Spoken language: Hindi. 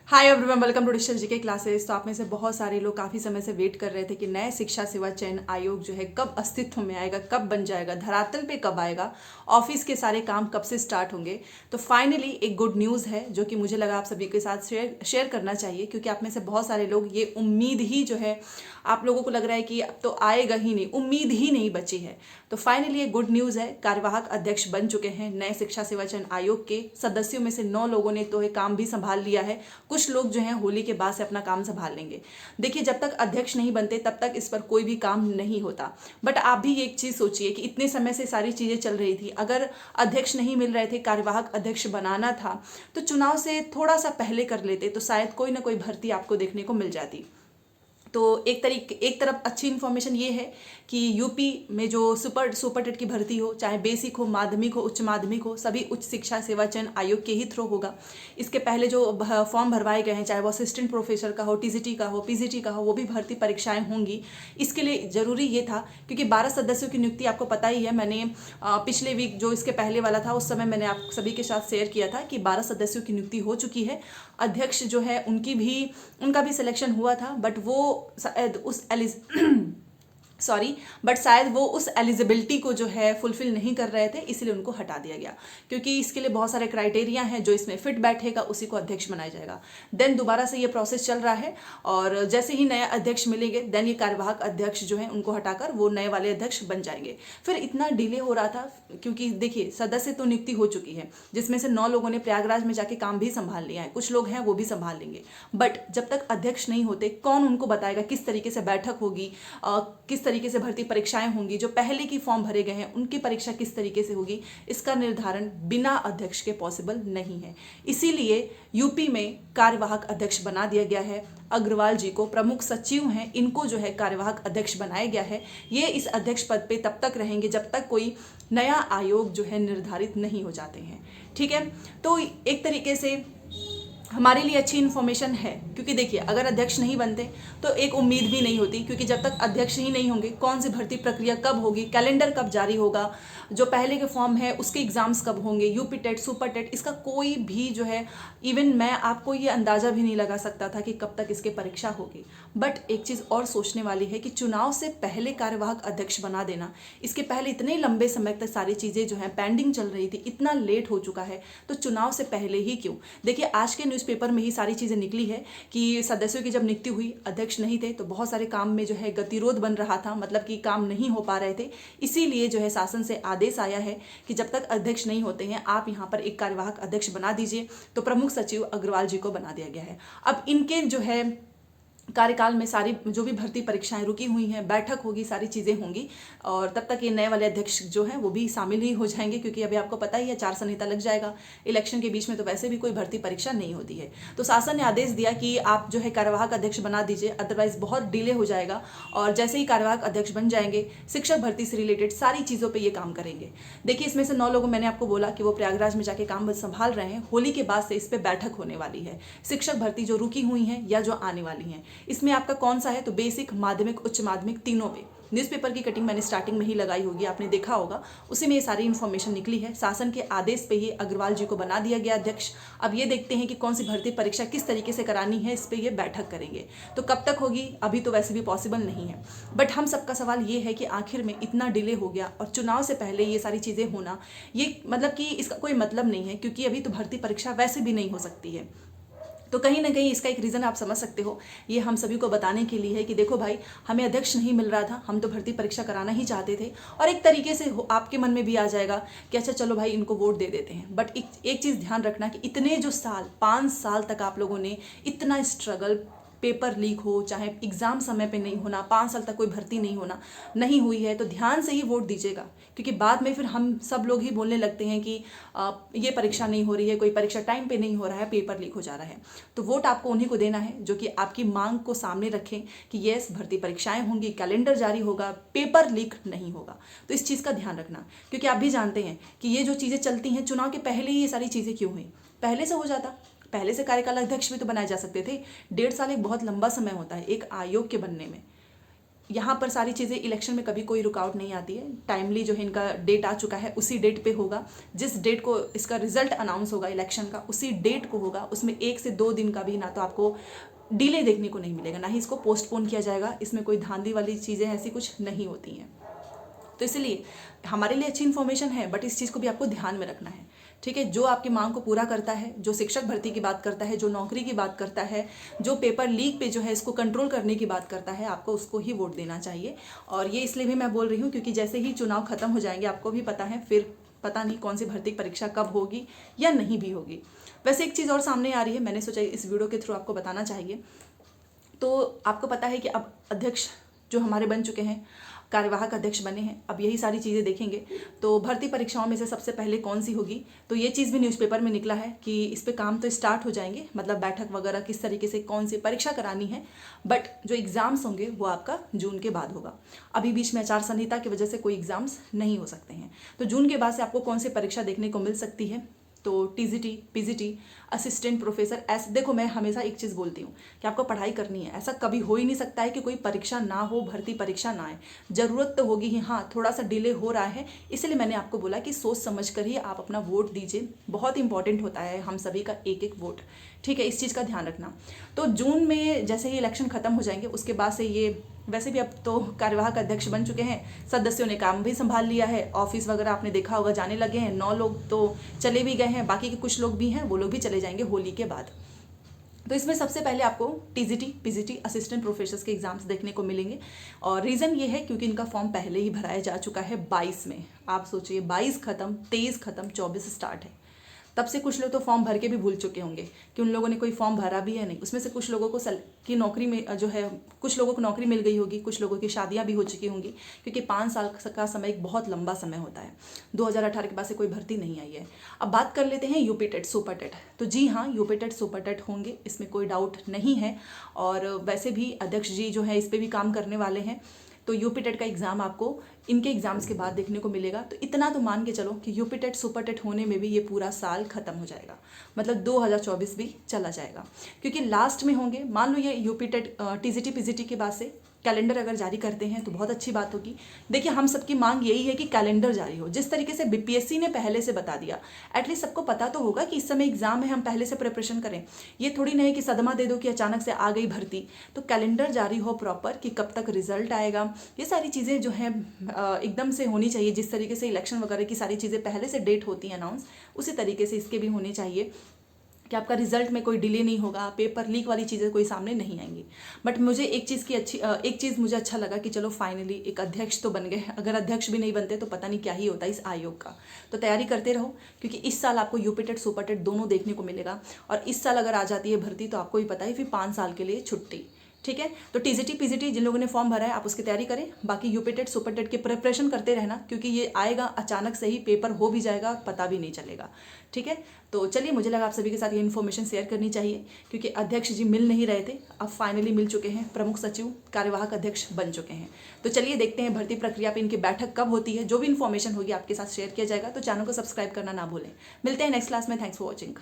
Hi everyone, welcome to digital GK classes. तो आप में से बहुत सारे लोग काफ़ी समय से वेट कर रहे थे कि नए शिक्षा सेवा चयन आयोग जो है कब अस्तित्व में आएगा, कब बन जाएगा, धरातल पे कब आएगा, ऑफिस के सारे काम कब से स्टार्ट होंगे। तो फाइनली एक गुड न्यूज़ है जो कि मुझे लगा आप सभी के साथ शेयर करना चाहिए, क्योंकि आप में से बहुत सारे लोग ये उम्मीद ही जो है आप लोगों को लग रहा है कि अब तो आएगा ही नहीं, उम्मीद ही नहीं बची है। तो फाइनली एक गुड न्यूज़ है, कार्यवाहक अध्यक्ष बन चुके हैं नए शिक्षा सेवा चयन आयोग के। सदस्यों में से 9 लोगों ने तो ये काम भी संभाल लिया है, कुछ लोग जो हैं होली के बाद से अपना काम संभाल लेंगे। देखिए, जब तक अध्यक्ष नहीं बनते तब तक इस पर कोई भी काम नहीं होता। बट आप भी एक चीज़ सोचिए कि इतने समय से सारी चीज़ें चल रही थी, अगर अध्यक्ष नहीं मिल रहे थे, कार्यवाहक अध्यक्ष बनाना था, तो चुनाव से थोड़ा सा पहले कर लेते तो शायद कोई ना कोई भर्ती आपको देखने को मिल जाती। तो एक तरफ अच्छी इन्फॉर्मेशन ये है कि यूपी में जो सुपर टेट की भर्ती हो, चाहे बेसिक हो, माध्यमिक हो, उच्च माध्यमिक हो, सभी उच्च शिक्षा सेवा चयन आयोग के ही थ्रू होगा। इसके पहले जो फॉर्म भरवाए गए हैं, चाहे वो असिस्टेंट प्रोफेसर का हो, टीजीटी का हो, पीजीटी का हो, वो भी भर्ती परीक्षाएं होंगी। इसके लिए जरूरी ये था क्योंकि 12 सदस्यों की नियुक्ति आपको पता ही है। मैंने पिछले वीक जो इसके पहले वाला था उस समय मैंने आप सभी के साथ शेयर किया था कि 12 सदस्यों की नियुक्ति हो चुकी है। अध्यक्ष जो है उनका भी सिलेक्शन हुआ था, बट वो शायद उस एलिजिबिलिटी को जो है फुलफिल नहीं कर रहे थे, इसलिए उनको हटा दिया गया। क्योंकि इसके लिए बहुत सारे क्राइटेरिया हैं, जो इसमें फिट बैठेगा उसी को अध्यक्ष बनाया जाएगा। देन दोबारा से ये प्रोसेस चल रहा है और जैसे ही नए अध्यक्ष मिलेंगे देन ये कार्यवाहक अध्यक्ष जो है उनको हटाकर वो नए वाले अध्यक्ष बन जाएंगे। फिर इतना डिले हो रहा था क्योंकि देखिए, सदस्य तो नियुक्ति हो चुकी है, जिसमें से 9 लोगों ने प्रयागराज में जाके काम भी संभाल लिया है, कुछ लोग हैं वो भी संभाल लेंगे। बट जब तक अध्यक्ष नहीं होते, कौन उनको बताएगा किस तरीके से बैठक होगी, किस तरीके से भर्ती परीक्षाएं होंगी, जो पहले की फॉर्म भरे गए हैं उनकी परीक्षा किस तरीके से होगी, इसका निर्धारण बिना अध्यक्ष के पॉसिबल नहीं है। इसीलिए यूपी में कार्यवाहक अध्यक्ष बना दिया गया है। अग्रवाल जी को, प्रमुख सचिव हैं, इनको जो है कार्यवाहक अध्यक्ष बनाया गया है। ये इस अध्यक्ष पद पे तब तक रहेंगे जब तक कोई नया आयोग जो है निर्धारित नहीं हो जाते हैं। ठीक है, तो एक तरीके से हमारे लिए अच्छी इन्फॉर्मेशन है, क्योंकि देखिए, अगर अध्यक्ष नहीं बनते तो एक उम्मीद भी नहीं होती, क्योंकि जब तक अध्यक्ष ही नहीं होंगे कौन सी भर्ती प्रक्रिया कब होगी, कैलेंडर कब जारी होगा, जो पहले के फॉर्म है उसके एग्जाम्स कब होंगे, यूपी टेट, सुपर टेट, इसका कोई भी जो है, इवन मैं आपको ये अंदाजा भी नहीं लगा सकता था कि कब तक इसकी परीक्षा होगी। बट एक चीज़ और सोचने वाली है कि चुनाव से पहले कार्यवाहक अध्यक्ष बना देना, इसके पहले इतने लंबे समय तक सारी चीज़ें जो है पेंडिंग चल रही थी, इतना लेट हो चुका है, तो चुनाव से पहले ही क्यों। देखिए, आज के न्यूज़पेपर में ही सारी चीज़ें निकली है कि सदस्यों की जब नियुक्ति हुई, अध्यक्ष नहीं थे, तो बहुत सारे काम में जो है गतिरोध बन रहा था, मतलब कि काम नहीं हो पा रहे थे। इसीलिए जो है शासन से आदेश आया है कि जब तक अध्यक्ष नहीं होते हैं आप यहाँ पर एक कार्यवाहक अध्यक्ष बना दीजिए। तो प्रमुख सचिव अग्रवाल जी को बना दिया गया है। अब इनके जो है कार्यकाल में सारी जो भी भर्ती परीक्षाएं रुकी हुई हैं, बैठक होगी, सारी चीज़ें होंगी, और तब तक ये नए वाले अध्यक्ष जो हैं वो भी शामिल ही हो जाएंगे, क्योंकि अभी आपको पता ही है आचार संहिता लग जाएगा। इलेक्शन के बीच में तो वैसे भी कोई भर्ती परीक्षा नहीं होती है। तो शासन ने आदेश दिया कि आप जो है कार्यवाहक अध्यक्ष बना दीजिए, अदरवाइज बहुत डिले हो जाएगा। और जैसे ही कार्यवाहक अध्यक्ष बन जाएंगे, शिक्षक भर्ती से रिलेटेड सारी चीज़ों पर ये काम करेंगे। देखिए, इसमें से 9 लोगों, मैंने आपको बोला कि वो प्रयागराज में जाके काम संभाल रहे हैं। होली के बाद से इस पर बैठक होने वाली है। शिक्षक भर्ती जो रुकी हुई हैं या जो आने वाली हैं, इसमें आपका कौन सा है, तो बेसिक, माध्यमिक, उच्च माध्यमिक, तीनों पे न्यूज़पेपर की कटिंग मैंने स्टार्टिंग में ही लगाई होगी, आपने देखा होगा, उसी में ये सारी इन्फॉर्मेशन निकली है। शासन के आदेश पे ही अग्रवाल जी को बना दिया गया अध्यक्ष। अब ये देखते हैं कि कौन सी भर्ती परीक्षा किस तरीके से करानी है, इस पर ये बैठक करेंगे। तो कब तक होगी अभी तो वैसे भी पॉसिबल नहीं है। बट हम सबका सवाल ये है कि आखिर में इतना डिले हो गया और चुनाव से पहले ये सारी चीज़ें होना, ये मतलब कि इसका कोई मतलब नहीं है, क्योंकि अभी तो भर्ती परीक्षा वैसे भी नहीं हो सकती है। तो कहीं ना कहीं इसका एक रीज़न आप समझ सकते हो, ये हम सभी को बताने के लिए है कि देखो भाई, हमें अध्यक्ष नहीं मिल रहा था, हम तो भर्ती परीक्षा कराना ही चाहते थे। और एक तरीके से आपके मन में भी आ जाएगा कि अच्छा चलो भाई, इनको वोट दे देते हैं। बट एक चीज़ ध्यान रखना कि इतने जो साल, 5 साल तक आप लोगों ने इतना स्ट्रगल, पेपर लीक हो, चाहे एग्ज़ाम समय पे नहीं होना, 5 साल तक कोई भर्ती नहीं हुई है, तो ध्यान से ही वोट दीजिएगा। क्योंकि बाद में फिर हम सब लोग ही बोलने लगते हैं कि ये परीक्षा नहीं हो रही है, कोई परीक्षा टाइम पे नहीं हो रहा है, पेपर लीक हो जा रहा है। तो वोट आपको उन्हीं को देना है जो कि आपकी मांग को सामने रखें कि येस, भर्ती परीक्षाएं होंगी, कैलेंडर जारी होगा, पेपर लीक नहीं होगा। तो इस चीज़ का ध्यान रखना, क्योंकि आप भी जानते हैं कि ये जो चीज़ें चलती हैं, चुनाव के पहले ही ये सारी चीज़ें क्यों हुई। पहले से हो जाता, पहले से कार्यकाल अध्यक्ष भी तो बनाए जा सकते थे। 1.5 साल एक बहुत लंबा समय होता है एक आयोग के बनने में। यहाँ पर सारी चीज़ें, इलेक्शन में कभी कोई रुकावट नहीं आती है। टाइमली जो है इनका डेट आ चुका है, उसी डेट पे होगा। जिस डेट को इसका रिजल्ट अनाउंस होगा इलेक्शन का, उसी डेट को होगा। उसमें 1 से 2 दिन का भी ना तो आपको डिले देखने को नहीं मिलेगा, ना ही इसको पोस्टपोन किया जाएगा। इसमें कोई धांधली वाली चीज़ें ऐसी कुछ नहीं होती हैं। तो इसलिए हमारे लिए अच्छी इन्फॉर्मेशन है, बट इस चीज़ को भी आपको ध्यान में रखना है, ठीक है। जो आपकी मांग को पूरा करता है, जो शिक्षक भर्ती की बात करता है, जो नौकरी की बात करता है, जो पेपर लीक पे जो है इसको कंट्रोल करने की बात करता है, आपको उसको ही वोट देना चाहिए। और ये इसलिए भी मैं बोल रही हूँ क्योंकि जैसे ही चुनाव खत्म हो जाएंगे, आपको भी पता है फिर पता नहीं कौन सी भर्ती परीक्षा कब होगी या नहीं भी होगी। वैसे एक चीज़ और सामने आ रही है, मैंने सोचा इस वीडियो के थ्रू आपको बताना चाहिए। तो आपको पता है कि अब अध्यक्ष जो हमारे बन चुके हैं, कार्यवाहक अध्यक्ष बने हैं, अब यही सारी चीज़ें देखेंगे। तो भर्ती परीक्षाओं में से सबसे पहले कौन सी होगी, तो ये चीज़ भी न्यूज़पेपर में निकला है कि इस पे काम तो स्टार्ट हो जाएंगे, मतलब बैठक वगैरह किस तरीके से कौन सी परीक्षा करानी है, बट जो एग्ज़ाम्स होंगे वो आपका जून के बाद होगा। अभी बीच में आचार संहिता की वजह से कोई एग्ज़ाम्स नहीं हो सकते हैं। तो जून के बाद से आपको कौन सी परीक्षा देखने को मिल सकती है, तो टीजीटी, पीजीटी, असिस्टेंट प्रोफेसर, ऐसे देखो मैं हमेशा एक चीज़ बोलती हूँ कि आपको पढ़ाई करनी है। ऐसा कभी हो ही नहीं सकता है कि कोई परीक्षा ना हो, भर्ती परीक्षा ना आए। ज़रूरत तो होगी ही, हाँ थोड़ा सा डिले हो रहा है, इसलिए मैंने आपको बोला कि सोच समझ कर ही आप अपना वोट दीजिए। बहुत इंपॉर्टेंट होता है हम सभी का एक एक वोट, ठीक है, इस चीज़ का ध्यान रखना। तो जून में जैसे ही इलेक्शन खत्म हो जाएंगे, उसके बाद से ये वैसे भी अब तो कार्यवाहक अध्यक्ष बन चुके हैं, सदस्यों ने काम भी संभाल लिया है, ऑफिस वगैरह आपने देखा होगा जाने लगे हैं। 9 लोग तो चले भी गए हैं, बाकी के कुछ लोग भी हैं, वो लोग भी चले जाएंगे होली के बाद। तो इसमें सबसे पहले आपको टीजीटी, पीजीटी, असिस्टेंट प्रोफेसर्स के एग्जाम्स देखने को मिलेंगे। और रीज़न ये है क्योंकि इनका फॉर्म पहले ही भराया जा चुका है 22 में। आप सोचिए 22 खत्म, 23 खत्म, 24 स्टार्ट है। तब से कुछ लोग तो फॉर्म भर के भी भूल चुके होंगे कि उन लोगों ने कोई फॉर्म भरा भी है नहीं। उसमें से कुछ लोगों को की नौकरी में जो है, कुछ लोगों को नौकरी मिल गई होगी, कुछ लोगों की शादियां भी हो चुकी होंगी, क्योंकि 5 साल का समय एक बहुत लंबा समय होता है। 2018 के बाद से कोई भर्ती नहीं आई है। अब बात कर लेते हैं यूपी टेट, सुपर टेट। तो जी हाँ, यूपी टेट, सुपर टेट होंगे, इसमें कोई डाउट नहीं है। और वैसे भी अध्यक्ष जी जो है इस पर भी काम करने वाले हैं। तो यूपी टेट का एग्ज़ाम आपको इनके एग्ज़ाम्स के बाद देखने को मिलेगा। तो इतना तो मान के चलो कि यूपी टेट, सुपर टेट होने में भी ये पूरा साल खत्म हो जाएगा, मतलब 2024 भी चला जाएगा, क्योंकि लास्ट में होंगे। मान लो ये यूपी टेट, टीजीटी, पीजीटी के बाद से कैलेंडर अगर जारी करते हैं तो बहुत अच्छी बात होगी। देखिए हम सबकी मांग यही है कि कैलेंडर जारी हो, जिस तरीके से बीपीएससी ने पहले से बता दिया। एटलीस्ट सबको पता तो होगा कि इस समय एग्जाम है, हम पहले से प्रिपरेशन करें। ये थोड़ी नहीं कि सदमा दे दो कि अचानक से आ गई भर्ती। तो कैलेंडर जारी हो प्रॉपर कि कब तक रिजल्ट आएगा, ये सारी चीज़ें जो हैं एकदम से होनी चाहिए। जिस तरीके से इलेक्शन वगैरह की सारी चीज़ें पहले से डेट होती हैं अनाउंस, उसी तरीके से इसके भी होने चाहिए कि आपका रिजल्ट में कोई डिले नहीं होगा, पेपर लीक वाली चीज़ें कोई सामने नहीं आएंगी। बट मुझे एक चीज़ मुझे अच्छा लगा कि चलो फाइनली एक अध्यक्ष तो बन गए। अगर अध्यक्ष भी नहीं बनते तो पता नहीं क्या ही होता इस आयोग का। तो तैयारी करते रहो, क्योंकि इस साल आपको यूपी टेट, सुपर टेट दोनों देखने को मिलेगा। और इस साल अगर आ जाती है भर्ती तो आपको भी पता है फिर 5 साल के लिए छुट्टी, ठीक है। तो टीजीटी, पीजीटी जिन लोगों ने फॉर्म भरा है आप उसकी तैयारी करें। बाकी यूपी टेट, सुपर टेट की प्रिपरेशन करते रहना, क्योंकि ये आएगा अचानक से ही, पेपर हो भी जाएगा, पता भी नहीं चलेगा, ठीक है। तो चलिए, मुझे लगा आप सभी के साथ ये इन्फॉर्मेशन शेयर करनी चाहिए, क्योंकि अध्यक्ष जी मिल नहीं रहे थे, अब फाइनली मिल चुके हैं। प्रमुख सचिव, कार्यवाहक अध्यक्ष बन चुके हैं। तो चलिए देखते हैं भर्ती प्रक्रिया पर इनकी बैठक कब होती है। जो भी इन्फॉर्मेशन होगी आपके साथ शेयर किया जाएगा। तो चैनल को सब्सक्राइब करना ना भूलें। मिलते हैं नेक्स्ट क्लास में। Thanks for watching.